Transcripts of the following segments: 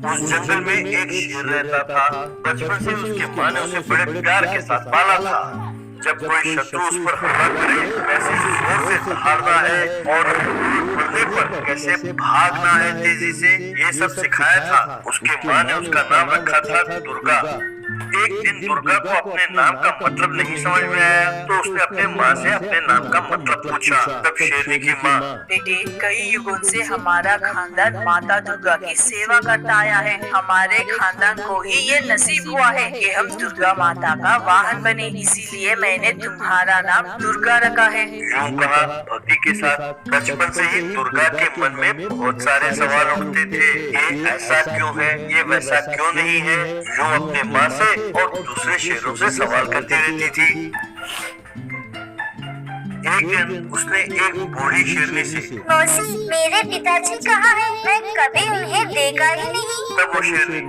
उस जंगल में एक शेर रहता था। बचपन से उसकी माँ ने उसे बड़े प्यार के साथ पाला था। जब कोई शत्रु उस पर हमला करे कैसे जोर से दहाड़ना है और पड़ने पर कैसे भागना है तेजी से, ये सब सिखाया था। उसके माँ ने उसका नाम रखा था दुर्गा। एक दिन दुर्गा को अपने नाम का मतलब नहीं समझ में आया, तो उसने अपने माँ से अपने नाम का मतलब पूछा। तब शेरनी की माँ, बेटे, कई युगों से हमारा खानदान माता दुर्गा की सेवा करता आया है। हमारे खानदान को ही ये नसीब हुआ है कि हम दुर्गा माता का वाहन बने, इसीलिए मैंने तुम्हारा नाम दुर्गा रखा है। यूं कहा भक्ति के साथ। बचपन से ही दुर्गा के मन में बहुत सारे सवाल उठते थे। ये ऐसा क्यों है, ये वैसा क्यों नहीं है। यूं अपने माँ से और दूसरे शेरों से सवाल करती रहती थी। एक दिन उसने एक बूढ़ी शेरनी से, मौसी, मेरे पिताजी कहाँ हैं? मैं कभी उन्हें देखा ही नहीं। तब वो शेरनी,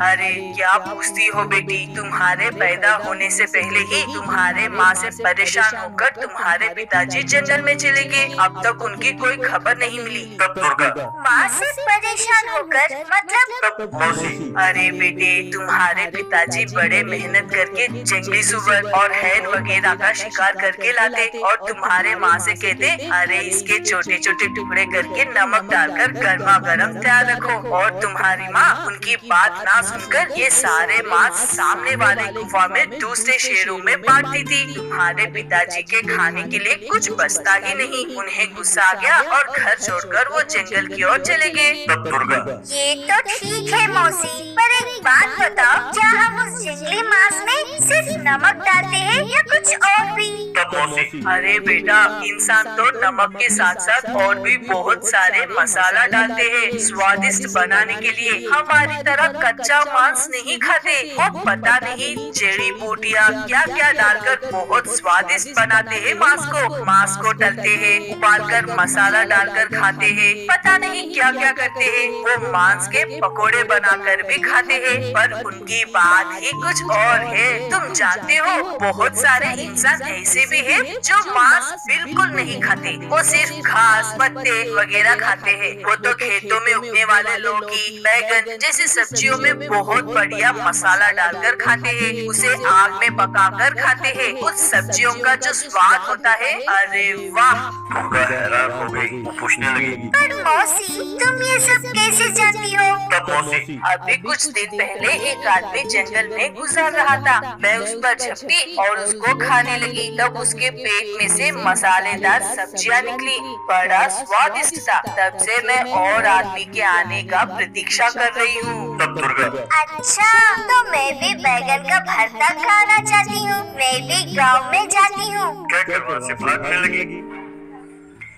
अरे क्या पूछती हो बेटी, तुम्हारे पैदा होने से पहले ही तुम्हारे माँ से परेशान होकर तुम्हारे पिताजी जंगल में चले गए। अब तक उनकी कोई खबर नहीं मिली। तब दुर्गा, माँ से परेशान होकर मतलब? तब मौसी, अरे बेटे, तुम्हारे पिताजी बड़े मेहनत करके जंगली सुअर और हैन वगैरह का शिकार करके लाते और तुम्हारे माँ से कहते, अरे इसके छोटे छोटे टुकड़े करके नमक डालकर गर्मा गर्म तैयार रखो। और तुम्हारी माँ उनकी बात ना सुनकर ये सारे मांस सामने वाले गुफा में दूसरे शेरों में बांटती थी। तुम्हारे पिताजी के खाने के लिए कुछ बचता ही नहीं। उन्हें गुस्सा आ गया और घर छोड़कर वो जंगल की ओर चले गए। तब दुर्गा, ये तो ठीक है मौसी, पर एक बात बताओ, क्या हम उस जंगली मांस में सिर्फ नमक डालते हैं या कुछ और भी? तब मौसी, अरे बेटा, इंसान तो नमक के साथ साथ और भी बहुत सारे मसाला डालते हैं स्वादिष्ट बनाने के लिए। हमारी तरह कच्चा मांस नहीं खाते। वो पता नहीं जड़ी बूटियाँ क्या क्या डालकर बहुत स्वादिष्ट बनाते हैं मांस को तलते हैं, उबालकर मसाला डालकर खाते हैं, पता नहीं क्या क्या करते हैं। वो मांस के पकोड़े बनाकर भी खाते हैं, पर उनकी बात ही कुछ और है। तुम जानते हो, बहुत सारे इंसान ऐसे भी हैं जो मांस बिल्कुल नहीं खाते। वो सिर्फ घास पत्ते वगैरह खाते हैं। वो तो खेतों में उगने वाले लौकी, बैगन जैसी सब्जियों में बहुत बढ़िया मसाला डालकर खाते हैं, उसे आग में पकाकर खाते हैं। उस सब्जियों का जो स्वाद होता है, अरे वाह। दुर्गा हैरान हो गई। वो पूछने लगी, पर मौसी, तुम ये सब कैसे जानती हो? तब मौसी, अभी कुछ दिन पहले एक आदमी जंगल में गुजर रहा था। मैं उस पर झपटी और उसको खाने लगी। तब उसके पेट में से मसालेदार सब्जियां निकली, बड़ा स्वादिष्ट था। तब से मैं और आदमी के आने का प्रतीक्षा कर रही हूँ। तब दुर्गा, अच्छा, तो मैं भी बैगन का भरता खाना चाहती हूँ। मैं भी गांव में जाती हूँ। कहकर वहाँ से भागने लगी।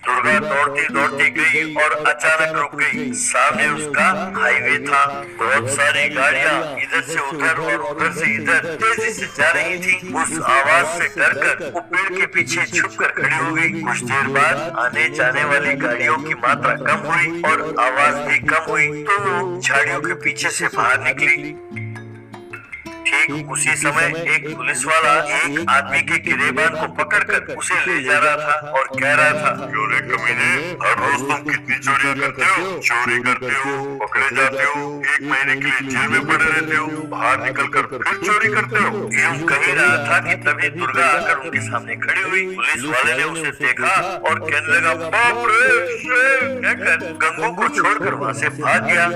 दुर्गा दौड़ती दौड़ती गई और अचानक रुक गई। सामने उसका हाईवे था। बहुत सारी गाड़ियाँ इधर से उधर और उधर से इधर तेजी से जा रही थी। उस आवाज से डरकर वो पेड़ के पीछे छुपकर खड़ी हो गई। कुछ देर बाद आने जाने वाली गाड़ियों की मात्रा कम हुई और आवाज भी कम हुई, तो वो झाड़ियों के पीछे से बाहर निकली। ठीक उसी समय एक पुलिस वाला एक आदमी के गिरेबान को पकड़कर उसे ले जा रहा था और कह रहा था, चोरी कमीने, हर रोज तुम कितनी चोरियां करते हो, चोरी करते हो, पकड़े जाते हो, 1 महीने के लिए जेल में पड़े रहते हो, बाहर निकलकर फिर चोरी करते हो। यूं कह रहा था कि तभी दुर्गा आकर उनके सामने खड़ी हुई। पुलिस वाले ने उसे देखा और कहने लगा, बाप रे शेर, कहकर गंगू को छोड़कर वहाँ से भाग गया।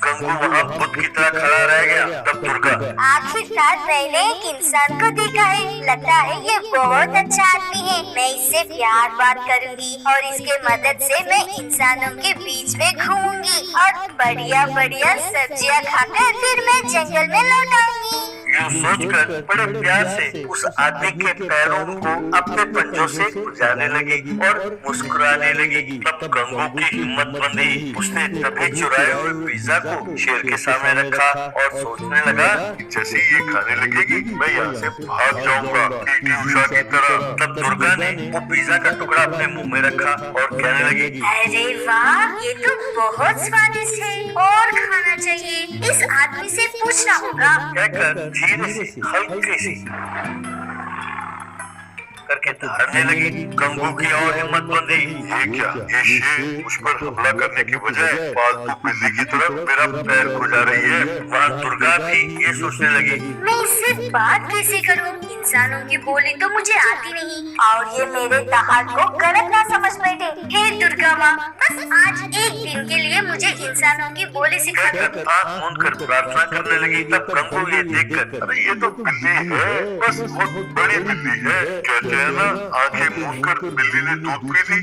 गंगू वहाँ बुद्ध की तरह खड़ा रह गया। तब दुर्गा, आखिरकार मैंने एक इंसान को देखा है। लगता है ये बहुत अच्छा आदमी है। मैं इससे प्यार बात करूंगी और इसके मदद से मैं इंसानों के बीच में घूमूंगी और बढ़िया बढ़िया सब्जियां खाकर फिर मैं जंगल में लौट आऊंगी। यूं सोचकर बड़े प्यार से उस आदमी के पैरों को अपने पंजों से गुजारने लगी और मुस्कुराने लगी। तब गंगू की हिम्मत बंधी। उसने तभी चुराए हुए पिज्जा को शेर के सामने रखा और सोचने लगा कि जैसे ये खाने लगेगी मैं यहाँ से भाग जाऊंगा, पीटी उषा की तरह। तब दुर्गा ने वो पिज्जा का टुकड़ा अपने मुंह में रखा और कहने लगी, अरे वाह, ये तो बहुत स्वादिष्ट है और खाना चाहिए। इस आदमी से पूछना होगा। कहकर धीरे से हल्के से करके दहाड़ने लगी। गंगू की और हिम्मत बंधी। ये क्या, ये शेर मुझ पर हमला करने की बजाय पालतू बिल्ली की तरफ मेरा पैर खुजा रही है। वहाँ दुर्गा भी ये सोचने लगी, मैं इससे बात कैसे करूं? इंसानों की बोली तो मुझे आती नहीं और ये मेरे दहाड़ को गलत ना समझ बैठे। हे दुर्गा माँ, बस आज एक दिन के लिए मुझे इंसानों की बोली सिखा दो। कहकर आँख मूंद कर प्रार्थना करने लगी। तब गंगू ये देखकर, अरे ये तो बिल्ली है, बस बहुत बड़ी बिल्ली है। कहते हैं ना, आंखें मूंद कर बिल्ली ने दूध पी ली।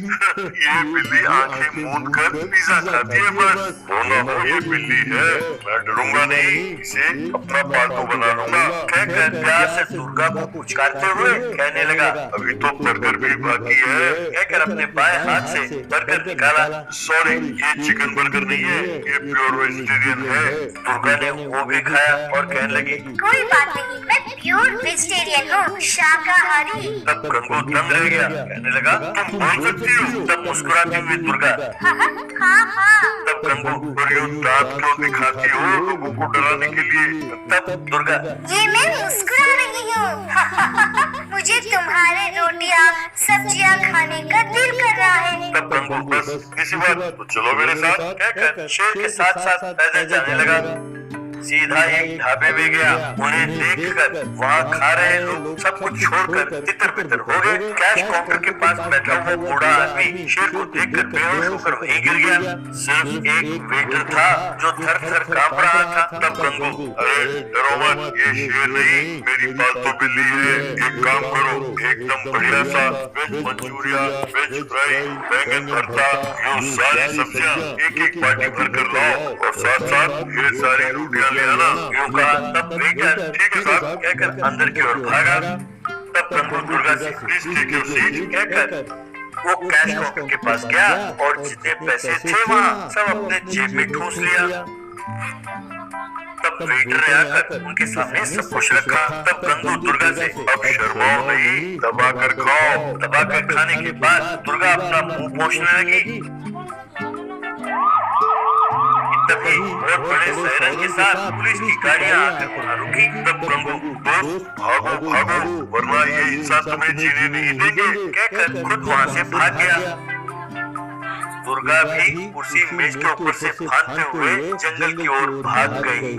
ये बिल्ली आंखें मूंद कर पिज़्ज़ा खाती है। बस हो ना हो ये बिल्ली है, मैं डरूंगा नहीं, इसे अपना पालतू बना लूंगा। कहकर प्यार से दुर्गा को पुचकारते हुए कहने लगा, अभी तो बर्गर भी बाकी है। कहकर अपने बाएं हाथ से बर्गर निकाला। सॉरी, ये चिकन बर्गर नहीं है, ये प्योर वेजिटेरियन है। दुर्गा ने वो भी खाया और कहने लगी, कोई बात नहीं, मैं प्योर वेजिटेरियन हूँ, शाकाहारी। तब गंगू दंग रह गया। कहने लगा, तुम बोल सकती हो? तब मुस्कुराती हुई दुर्गा, हाँ। तब गंगू, पर यूं दांत क्यों दिखाती हो लोगों को डराने के लिए? तब दुर्गा, ये मैं मुस्कुरा रही हूँ। मुझे तुम्हारे रोटियाँ सब्जियाँ खाने का दिल कर रहा है। तब गंगू, बस इसी बात, तो चलो मेरे साथ। कहकर शेर के साथ साथ पैदल जाने लगा। सीधा एक ढाबे में गया। उन्हें देखकर वहाँ खा रहे लोग सब कुछ छोड़कर तितर बितर हो गए। कैश काउंटर के पास बैठा हुआ बूढ़ा आदमी शेर को देखकर बेहोश होकर वहीं गिर गया। सिर्फ एक वेटर था जो थर थर कांप रहा था। तब गंगू, अरे डरो मत, ये शेर नहीं, मेरी पालतू बिल्ली है। एक काम करो, एकदम बढ़िया सा वेज मंचूरिया, वेज फ्राई, बैंगन भरता, यूं सारी सब्जियां एक एक बाटी भर कर लाओ और साथ साथ ढेर सारी रोटियां ले आना। यूं कहा। तब वेटर, ठीक है साहब, कहकर अंदर की ओर भागा। तब गंगू दुर्गा से, प्लीज टेक योर सीट, कहकर वो कैश काउंटर के पास गया और जितने पैसे थे वहाँ सब अपने जेब में ठूस लिया। तब वेटर ने आकर उनके सामने सब कुछ रखा। तब गंगू दुर्गा से, अब शर्माओ नहीं, दबा कर खाओ। दबा कर खाने के बाद दुर्गा अपना मुंह पोंछने लगी। तभी बहुत बड़े सायरन के साथ पुलिस की गाड़ियां आकर वहां रुकी। तब गंगू, दोस्त भागो भागो, वरना ये इंसान तुम्हें जीने नहीं देंगे, कहकर खुद वहां से भाग गया। दुर्गा भी कुर्सी मेज के ऊपर से फांदते हुए जंगल की ओर भाग गई।